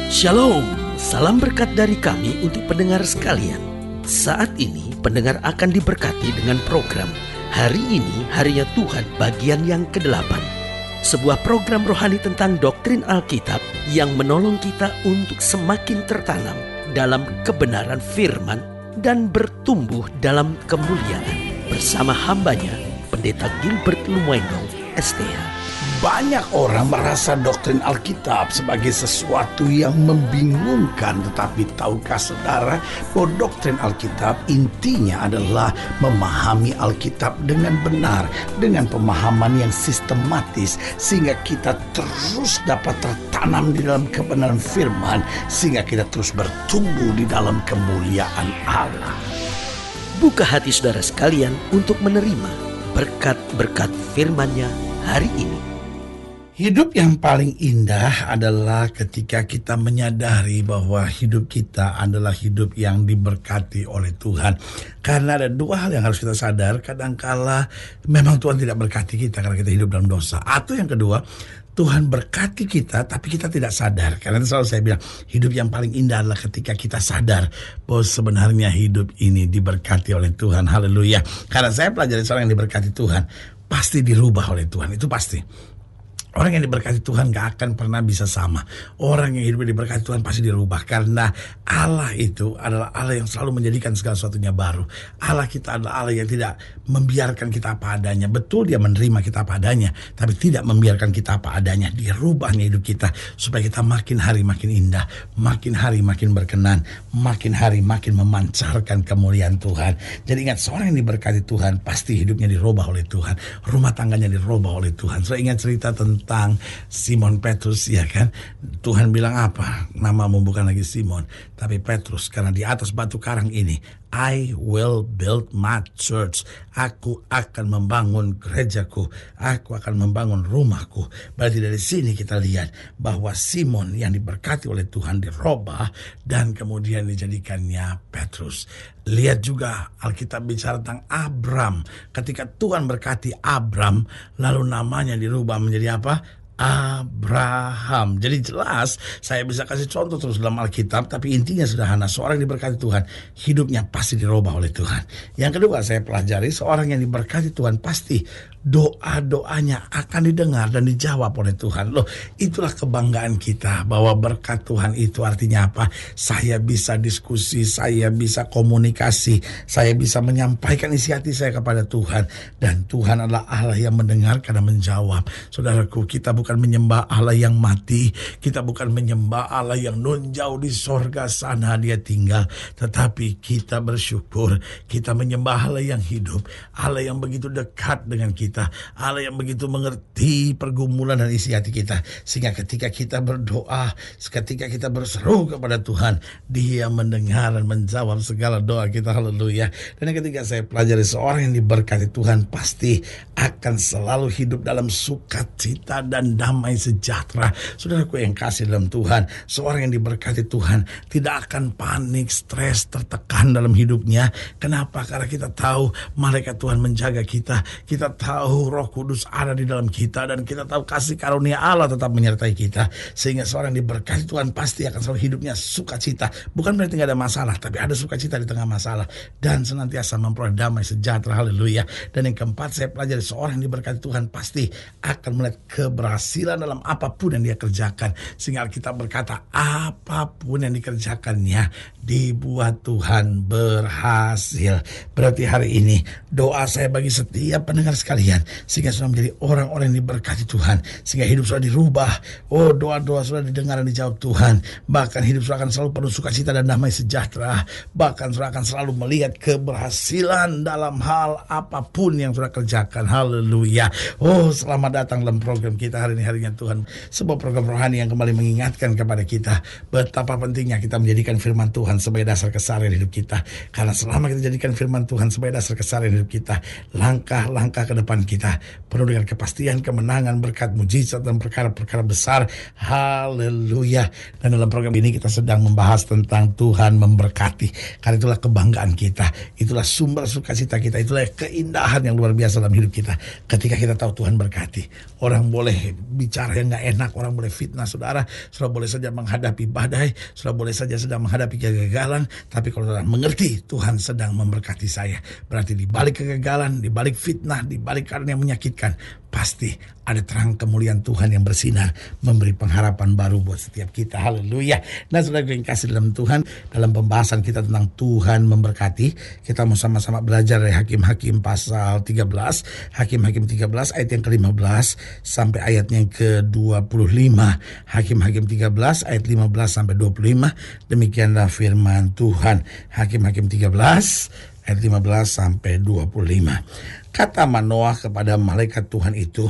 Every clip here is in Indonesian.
Shalom, salam berkat dari kami untuk pendengar sekalian. Saat ini pendengar akan diberkati dengan program Hari Ini Harinya Tuhan bagian yang ke-8. Sebuah program rohani tentang doktrin Alkitab yang menolong kita untuk semakin tertanam dalam kebenaran firman dan bertumbuh dalam kemuliaan. Bersama hambanya, Pendeta Gilbert Lumwendo, STH. Banyak orang merasa doktrin Alkitab sebagai sesuatu yang membingungkan. Tetapi tahukah saudara bahwa doktrin Alkitab intinya adalah memahami Alkitab dengan benar, dengan pemahaman yang sistematis, sehingga kita terus dapat tertanam di dalam kebenaran firman, sehingga kita terus bertumbuh di dalam kemuliaan Allah. Buka hati saudara sekalian untuk menerima berkat-berkat firman-Nya hari ini. Hidup yang paling indah adalah ketika kita menyadari bahwa hidup kita adalah hidup yang diberkati oleh Tuhan. Karena ada dua hal yang harus kita sadar. Kadangkala memang Tuhan tidak berkati kita karena kita hidup dalam dosa. Atau yang kedua, Tuhan berkati kita tapi kita tidak sadar. Karena itu selalu saya bilang, hidup yang paling indah adalah ketika kita sadar bahwa sebenarnya hidup ini diberkati oleh Tuhan. Haleluya. Karena saya pelajari seorang yang diberkati Tuhan pasti dirubah oleh Tuhan. Itu pasti. Orang yang diberkati Tuhan gak akan pernah bisa sama. Orang yang hidup diberkati Tuhan pasti dirubah. Karena Allah itu adalah Allah yang selalu menjadikan segala sesuatunya baru. Allah kita adalah Allah yang tidak membiarkan kita apa adanya. Betul dia menerima kita apa adanya, tapi tidak membiarkan kita apa adanya. Dirubahnya hidup kita supaya kita makin hari makin indah, makin hari makin berkenan, makin hari makin memancarkan kemuliaan Tuhan. Jadi ingat, seorang yang diberkati Tuhan pasti hidupnya dirubah oleh Tuhan. Rumah tangganya dirubah oleh Tuhan. Saya ingat cerita tentang Simon Petrus, ya kan? Tuhan bilang apa? Namamu bukan lagi Simon, tapi Petrus, karena di atas batu karang ini I will build my church. Aku akan membangun gerejaku. Aku akan membangun rumahku. Berarti dari sini kita lihat bahwa Simon yang diberkati oleh Tuhan dirubah dan kemudian dijadikannya Petrus. Lihat juga Alkitab bicara tentang Abram. Ketika Tuhan berkati Abram, lalu namanya dirubah menjadi apa? Abraham. Jadi jelas saya bisa kasih contoh terus dalam Alkitab, tapi intinya sederhana. Seorang yang diberkati Tuhan, hidupnya pasti dirubah oleh Tuhan. Yang kedua saya pelajari, seorang yang diberkati Tuhan pasti doa-doanya akan didengar dan dijawab oleh Tuhan. Loh, itulah kebanggaan kita bahwa berkat Tuhan itu artinya apa? Saya bisa diskusi, saya bisa komunikasi, saya bisa menyampaikan isi hati saya kepada Tuhan, dan Tuhan adalah Allah yang mendengarkan dan menjawab. Saudaraku, kita bukan menyembah Allah yang mati, kita bukan menyembah Allah yang nun jauh di sorga sana dia tinggal, tetapi kita bersyukur kita menyembah Allah yang hidup, Allah yang begitu dekat dengan kita, Allah yang begitu mengerti pergumulan dan isi hati kita, sehingga ketika kita berdoa, ketika kita berseru kepada Tuhan, Dia mendengar dan menjawab segala doa kita. Haleluya. Dan yang ketiga saya pelajari, seorang yang diberkati Tuhan pasti akan selalu hidup dalam sukacita dan damai sejahtera. Saudaraku yang kasih dalam Tuhan, seorang yang diberkati Tuhan tidak akan panik, stres, tertekan dalam hidupnya. Kenapa? Karena kita tahu malaikat Tuhan menjaga kita. Kita tahu Roh Kudus ada di dalam kita, dan kita tahu kasih karunia Allah tetap menyertai kita. Sehingga seorang diberkati Tuhan pasti akan selalu hidupnya sukacita. Bukan berarti gak ada masalah, tapi ada sukacita di tengah masalah, dan senantiasa memperoleh damai sejahtera. Haleluya. Dan yang keempat saya pelajari, seorang yang diberkati Tuhan pasti akan melihat keberhasilan dalam apapun yang dia kerjakan. Sehingga kita berkata apapun yang dikerjakannya dibuat Tuhan berhasil. Berarti hari ini doa saya bagi setiap pendengar sekalian, sehingga sudah menjadi orang-orang yang diberkati Tuhan, sehingga hidup sudah dirubah. Oh, doa-doa sudah didengar dan dijawab Tuhan. Bahkan hidup sudah akan selalu penuh sukacita dan damai sejahtera. Bahkan sudah akan selalu melihat keberhasilan dalam hal apapun yang sudah kerjakan. Haleluya. Oh, selamat datang dalam program kita hari ini, Harinya Tuhan. Sebuah program rohani yang kembali mengingatkan kepada kita betapa pentingnya kita menjadikan firman Tuhan sebagai dasar keseharian hidup kita. Karena selama kita jadikan firman Tuhan sebagai dasar keseharian hidup kita, langkah-langkah ke depan kita penuh dengan kepastian, kemenangan, berkat, mujizat, dan perkara-perkara besar. Haleluya. Dan dalam program ini kita sedang membahas tentang Tuhan memberkati. Karena itulah kebanggaan kita, itulah sumber sukacita kita, itulah keindahan yang luar biasa dalam hidup kita. Ketika kita tahu Tuhan berkati, orang boleh bicara yang gak enak, orang boleh fitnah saudara boleh saja menghadapi badai, saudara boleh saja sedang menghadapi kegagalan, tapi kalau saudara mengerti Tuhan sedang memberkati saya, berarti di balik kegagalan, di balik fitnah, di balik keadaan yang menyakitkan, pasti ada terang kemuliaan Tuhan yang bersinar, memberi pengharapan baru buat setiap kita. Haleluya. Nah, saudara yang kasih dalam Tuhan, dalam pembahasan kita tentang Tuhan memberkati, kita mau sama-sama belajar dari Hakim-Hakim pasal 13, Hakim-Hakim 13 ayat yang ke-15 sampai ayat yang ke-25. Hakim-Hakim 13 ayat 15 sampai 25. Demikianlah firman Tuhan. Hakim-Hakim 13 ayat 15 sampai 25. Kata Manoah kepada malaikat Tuhan itu,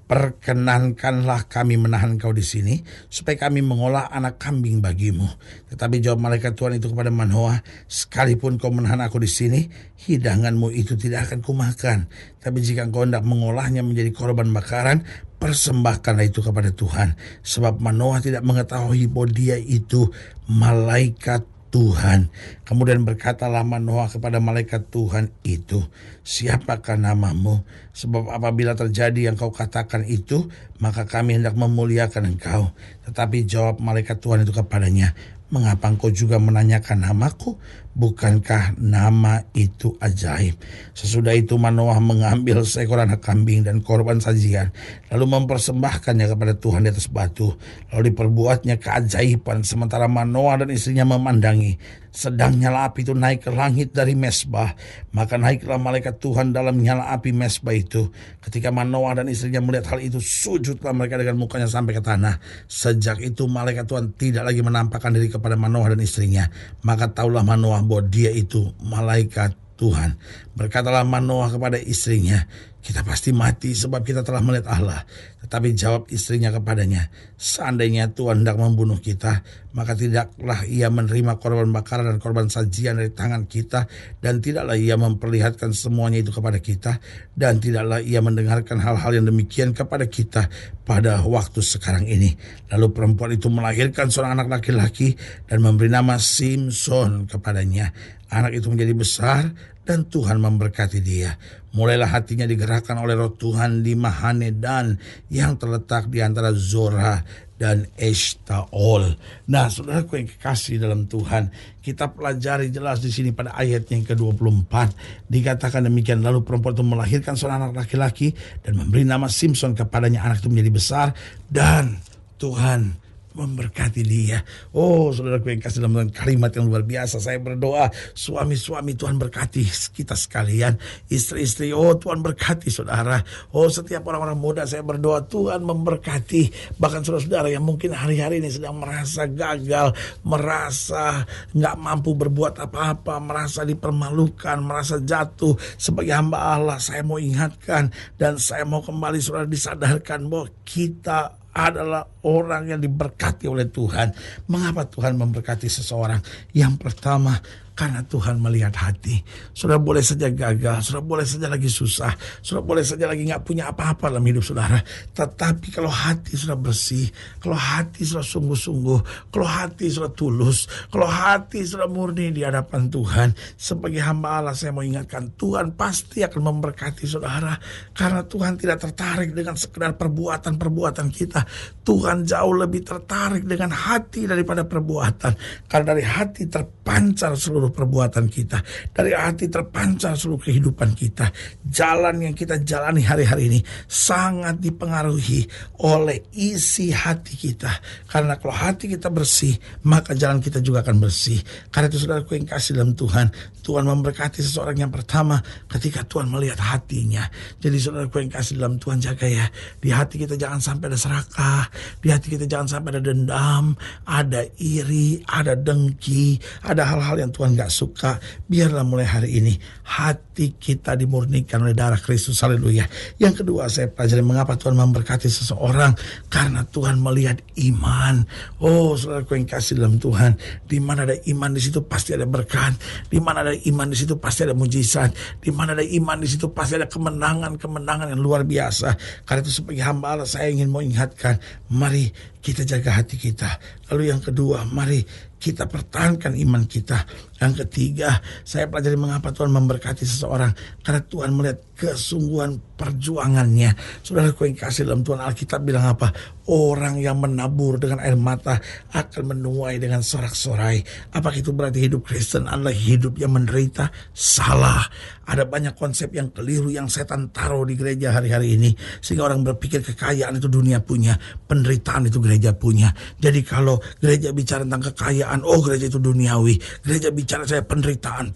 perkenankanlah kami menahan kau di sini, supaya kami mengolah anak kambing bagimu. Tetapi jawab malaikat Tuhan itu kepada Manoah, sekalipun kau menahan aku di sini, hidanganmu itu tidak akan kumakan. Tapi jika engkau hendak mengolahnya menjadi korban bakaran, persembahkanlah itu kepada Tuhan. Sebab Manoah tidak mengetahui bahwa dia itu malaikat Tuhan. Kemudian berkatalah Manoah kepada malaikat Tuhan itu, siapakah namamu? Sebab apabila terjadi yang kau katakan itu, maka kami hendak memuliakan engkau. Tetapi jawab malaikat Tuhan itu kepadanya, mengapa engkau juga menanyakan namaku? Bukankah nama itu ajaib? Sesudah itu Manoah mengambil seekor anak kambing dan korban sajian, lalu mempersembahkannya kepada Tuhan di atas batu. Lalu diperbuatnya keajaiban sementara Manoah dan istrinya memandangi. Sedang nyala api itu naik ke langit dari mesbah. Maka naiklah malaikat Tuhan dalam nyala api mesbah itu. Ketika Manoah dan istrinya melihat hal itu, sujudlah mereka dengan mukanya sampai ke tanah. Sejak itu malaikat Tuhan tidak lagi menampakkan diri kepada Manoah dan istrinya. Maka taulah Manoah bahwa dia itu malaikat Tuhan. Berkatalah Manoah kepada istrinya, kita pasti mati sebab kita telah melihat Allah. Tetapi jawab istrinya kepadanya, seandainya Tuhan hendak membunuh kita, maka tidaklah ia menerima korban bakaran dan korban sajian dari tangan kita, dan tidaklah ia memperlihatkan semuanya itu kepada kita, dan tidaklah ia mendengarkan hal-hal yang demikian kepada kita pada waktu sekarang ini. Lalu perempuan itu melahirkan seorang anak laki-laki dan memberi nama Simson kepadanya. Anak itu menjadi besar dan Tuhan memberkati dia. Mulailah hatinya digerakkan oleh roh Tuhan di Mahanedan yang terletak di antara Zorah dan Eshtaol. Nah, saudaraku yang kekasih dalam Tuhan, kita pelajari jelas di sini pada ayat yang ke-24. Dikatakan demikian, lalu perempuan itu melahirkan seorang anak laki-laki dan memberi nama Simson kepadanya. Anak itu menjadi besar dan Tuhan memberkati dia. Oh, saudaraku yang kasih dalam kalimat yang luar biasa. Saya berdoa, suami-suami Tuhan berkati kita sekalian, istri-istri, oh Tuhan berkati saudara. Oh, setiap orang-orang muda saya berdoa Tuhan memberkati. Bahkan saudara-saudara yang mungkin hari-hari ini sedang merasa gagal, merasa gak mampu berbuat apa-apa, merasa dipermalukan, merasa jatuh sebagai hamba Allah, saya mau ingatkan dan saya mau kembali saudara disadarkan bahwa kita adalah orang yang diberkati oleh Tuhan. Mengapa Tuhan memberkati seseorang? Yang pertama, karena Tuhan melihat hati. Saudara boleh saja gagal, saudara boleh saja lagi susah, saudara boleh saja lagi gak punya apa-apa dalam hidup saudara. Tetapi kalau hati sudah bersih, kalau hati sudah sungguh-sungguh, kalau hati sudah tulus, kalau hati sudah murni di hadapan Tuhan, sebagai hamba Allah saya mau ingatkan, Tuhan pasti akan memberkati saudara. Karena Tuhan tidak tertarik dengan sekedar perbuatan-perbuatan kita. Tuhan jauh lebih tertarik dengan hati daripada perbuatan. Karena dari hati terpancar seluruh perbuatan kita, dari hati terpancar seluruh kehidupan kita. Jalan yang kita jalani hari-hari ini sangat dipengaruhi oleh isi hati kita. Karena kalau hati kita bersih, maka jalan kita juga akan bersih. Karena itu saudaraku yang kasih dalam Tuhan, Tuhan memberkati seseorang yang pertama ketika Tuhan melihat hatinya. Jadi saudaraku yang kasih dalam Tuhan, jaga ya, di hati kita jangan sampai ada serakah, di hati kita jangan sampai ada dendam, ada iri, ada dengki, ada hal-hal yang Tuhan gak suka. Biarlah mulai hari ini hati kita dimurnikan oleh darah Kristus. Haleluya. Yang kedua saya pelajari mengapa Tuhan memberkati seseorang, karena Tuhan melihat iman. Oh saudaraku yang kasih dalam Tuhan, di mana ada iman di situ pasti ada berkat, di mana ada iman di situ pasti ada mujizat, di mana ada iman di situ pasti ada kemenangan yang luar biasa. Karena itu sebagai hamba Allah saya ingin mau ingatkan, mari kita jaga hati kita. Lalu yang kedua, mari kita pertahankan iman kita. Yang ketiga, saya pelajari mengapa Tuhan memberkati seseorang. Karena Tuhan melihat kesungguhan perjuangannya. Saudaraku yang kasih dalam Tuhan, Alkitab bilang apa? Orang yang menabur dengan air mata akan menuai dengan sorak-sorai. Apakah itu berarti hidup Kristen adalah hidup yang menderita? Salah. Ada banyak konsep yang keliru yang setan taruh di gereja hari-hari ini. Sehingga orang berpikir kekayaan itu dunia punya, penderitaan itu gereja punya. Jadi kalau gereja bicara tentang kekayaan, oh gereja itu duniawi. Gereja bicara saya penderitaan.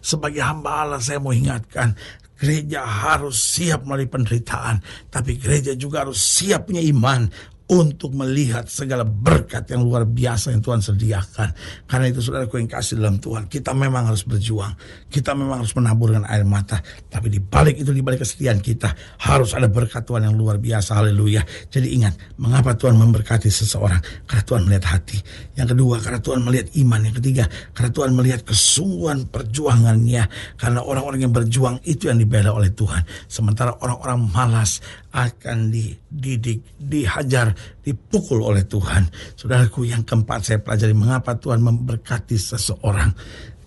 Sebagai hamba Allah saya mau ingatkan, gereja harus siap melalui penderitaan, tapi gereja juga harus siap punya iman untuk melihat segala berkat yang luar biasa yang Tuhan sediakan. Karena itu saudaraku yang kasih dalam Tuhan, kita memang harus berjuang. Kita memang harus menabur dengan air mata. Tapi di balik itu, di balik kesetiaan kita, harus ada berkat Tuhan yang luar biasa. Haleluya. Jadi ingat, mengapa Tuhan memberkati seseorang? Karena Tuhan melihat hati. Yang kedua, karena Tuhan melihat iman. Yang ketiga, karena Tuhan melihat kesungguhan perjuangannya. Karena orang-orang yang berjuang itu yang dibela oleh Tuhan. Sementara orang-orang malas akan dididik, dihajar, dipukul oleh Tuhan. Saudaraku, yang keempat saya pelajari mengapa Tuhan memberkati seseorang.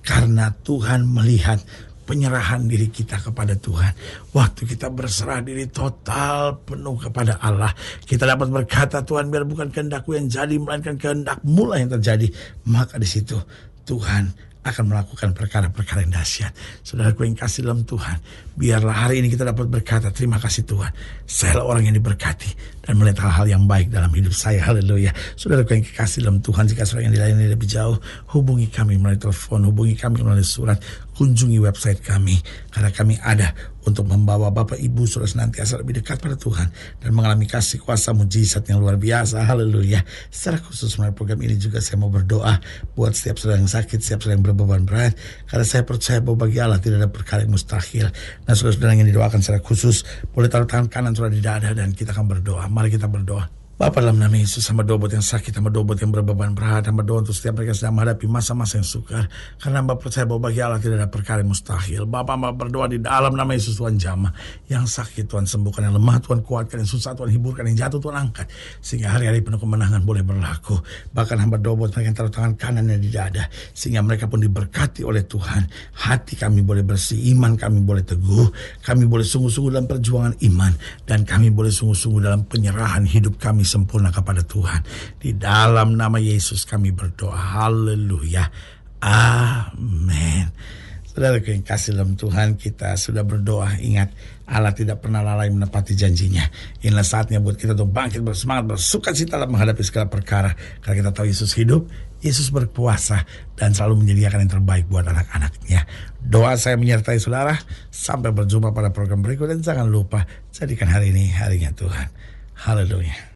Karena Tuhan melihat penyerahan diri kita kepada Tuhan. Waktu kita berserah diri total penuh kepada Allah, kita dapat berkata, Tuhan, biar bukan kehendakku yang jadi, melainkan kehendak-Mu lah yang terjadi. Maka di situ Tuhan akan melakukan perkara-perkara yang dahsyat. Saudaraku yang kasih dalam Tuhan, biarlah hari ini kita dapat berkata, terima kasih Tuhan, saya orang yang diberkati dan melihat hal-hal yang baik dalam hidup saya. Haleluya. Saudaraku yang kasih dalam Tuhan, jika saudara yang dilayani lebih jauh, hubungi kami melalui telepon, hubungi kami melalui surat, kunjungi website kami, karena kami ada untuk membawa Bapak Ibu saudara senantiasa lebih dekat pada Tuhan dan mengalami kasih kuasa mujizat yang luar biasa. Haleluya. Secara khusus melalui program ini juga saya mau berdoa buat setiap saudara yang sakit, setiap saudara yang berbeban berat, karena saya percaya bahwa bagi Allah tidak ada perkara yang mustahil. Nah, saudara-saudara yang didoakan secara khusus, boleh taruh tangan kanan saudara di dada dan kita akan berdoa. Mari kita berdoa. Bapa, dalam nama Yesus, hamba doa buat yang sakit, hamba doa buat yang berbeban berat, hamba doa untuk setiap mereka sedang menghadapi masa-masa yang sukar. Karena hamba percaya bahwa bagi Allah tidak ada perkara yang mustahil. Bapa, hamba berdoa di dalam nama Yesus, Tuhan jamah. Yang sakit Tuhan sembuhkan, yang lemah Tuhan kuatkan, yang susah Tuhan hiburkan, yang jatuh Tuhan angkat. Sehingga hari-hari penuh kemenangan boleh berlaku. Bahkan hamba doa buat mereka yang taruh tangan kanannya di dada, sehingga mereka pun diberkati oleh Tuhan. Hati kami boleh bersih, iman kami boleh teguh, kami boleh sungguh-sungguh dalam perjuangan iman, dan kami boleh sungguh-sungguh dalam penyerahan hidup kami sempurna kepada Tuhan. Di dalam nama Yesus kami berdoa. Haleluya. Amin. Saudara yang kasih dalam Tuhan, kita sudah berdoa. Ingat, Allah tidak pernah lalai menepati janjinya. Inilah saatnya buat kita untuk bangkit, bersemangat, bersukacita dalam menghadapi segala perkara. Karena kita tahu Yesus hidup, Yesus berkuasa, dan selalu menyediakan yang terbaik buat anak-anaknya. Doa saya menyertai saudara. Sampai berjumpa pada program berikut. Dan jangan lupa, jadikan hari ini harinya Tuhan. Haleluya.